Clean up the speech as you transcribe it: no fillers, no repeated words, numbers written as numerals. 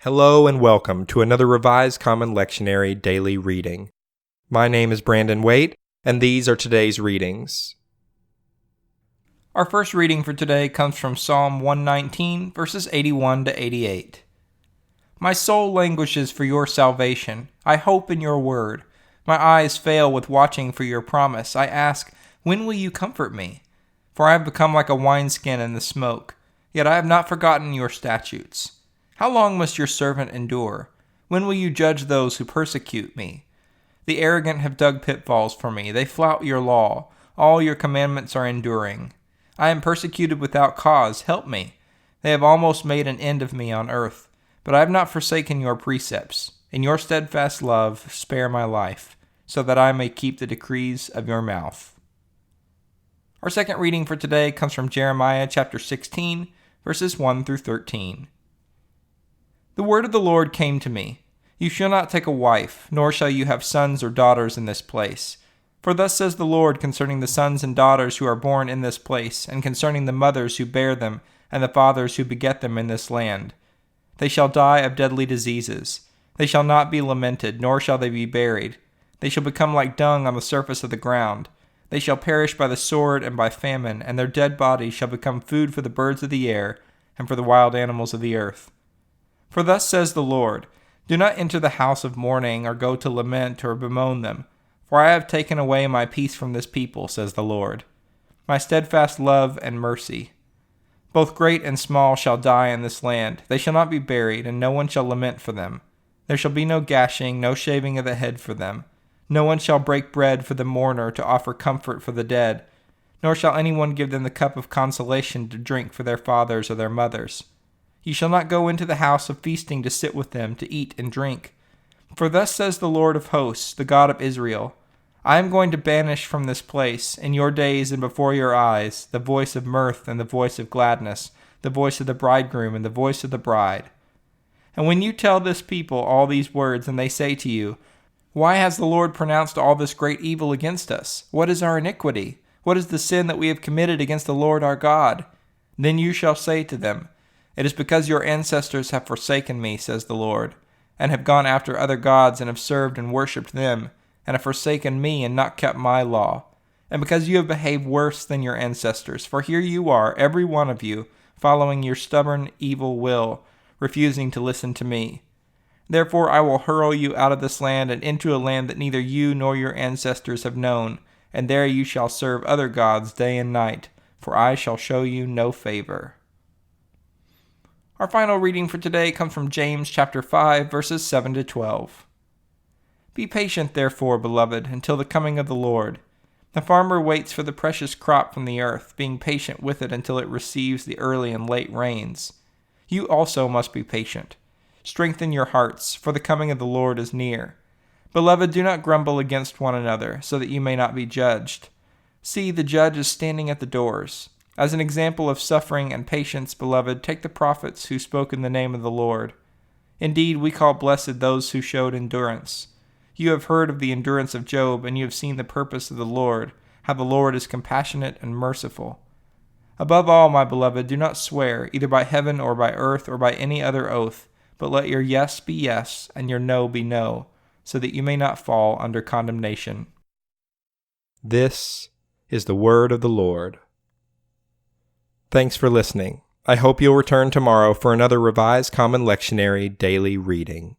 Hello and welcome to another Revised Common Lectionary Daily Reading. My name is Brandon Waite, and these are today's readings. Our first reading for today comes from Psalm 119, verses 81 to 88. My soul languishes for your salvation. I hope in your word. My eyes fail with watching for your promise. I ask, when will you comfort me? For I have become like a wineskin in the smoke, yet I have not forgotten your statutes. How long must your servant endure? When will you judge those who persecute me? The arrogant have dug pitfalls for me. They flout your law. All your commandments are enduring. I am persecuted without cause. Help me. They have almost made an end of me on earth, but I have not forsaken your precepts. In your steadfast love, spare my life, so that I may keep the decrees of your mouth. Our second reading for today comes from Jeremiah chapter 16, verses 1 through 13. The word of the Lord came to me. You shall not take a wife, nor shall you have sons or daughters in this place. For thus says the Lord concerning the sons and daughters who are born in this place, and concerning the mothers who bear them, and the fathers who beget them in this land. They shall die of deadly diseases. They shall not be lamented, nor shall they be buried. They shall become like dung on the surface of the ground. They shall perish by the sword and by famine, and their dead bodies shall become food for the birds of the air, and for the wild animals of the earth. For thus says the Lord, do not enter the house of mourning, or go to lament or bemoan them. For I have taken away my peace from this people, says the Lord, my steadfast love and mercy. Both great and small shall die in this land. They shall not be buried, and no one shall lament for them. There shall be no gashing, no shaving of the head for them. No one shall break bread for the mourner to offer comfort for the dead, nor shall anyone give them the cup of consolation to drink for their fathers or their mothers. You shall not go into the house of feasting to sit with them, to eat and drink. For thus says the Lord of hosts, the God of Israel, I am going to banish from this place, in your days and before your eyes, the voice of mirth and the voice of gladness, the voice of the bridegroom and the voice of the bride. And when you tell this people all these words, and they say to you, why has the Lord pronounced all this great evil against us? What is our iniquity? What is the sin that we have committed against the Lord our God? Then you shall say to them, it is because your ancestors have forsaken me, says the Lord, and have gone after other gods and have served and worshipped them, and have forsaken me and not kept my law, and because you have behaved worse than your ancestors. For here you are, every one of you, following your stubborn, evil will, refusing to listen to me. Therefore I will hurl you out of this land and into a land that neither you nor your ancestors have known, and there you shall serve other gods day and night, for I shall show you no favor. Our final reading for today comes from James chapter 5, verses 7 to 12. Be patient, therefore, beloved, until the coming of the Lord. The farmer waits for the precious crop from the earth, being patient with it until it receives the early and late rains. You also must be patient. Strengthen your hearts, for the coming of the Lord is near. Beloved, do not grumble against one another, so that you may not be judged. See, the judge is standing at the doors. As an example of suffering and patience, beloved, take the prophets who spoke in the name of the Lord. Indeed, we call blessed those who showed endurance. You have heard of the endurance of Job, and you have seen the purpose of the Lord, how the Lord is compassionate and merciful. Above all, my beloved, do not swear, either by heaven or by earth or by any other oath, but let your yes be yes and your no be no, so that you may not fall under condemnation. This is the word of the Lord. Thanks for listening. I hope you'll return tomorrow for another Revised Common Lectionary Daily Reading.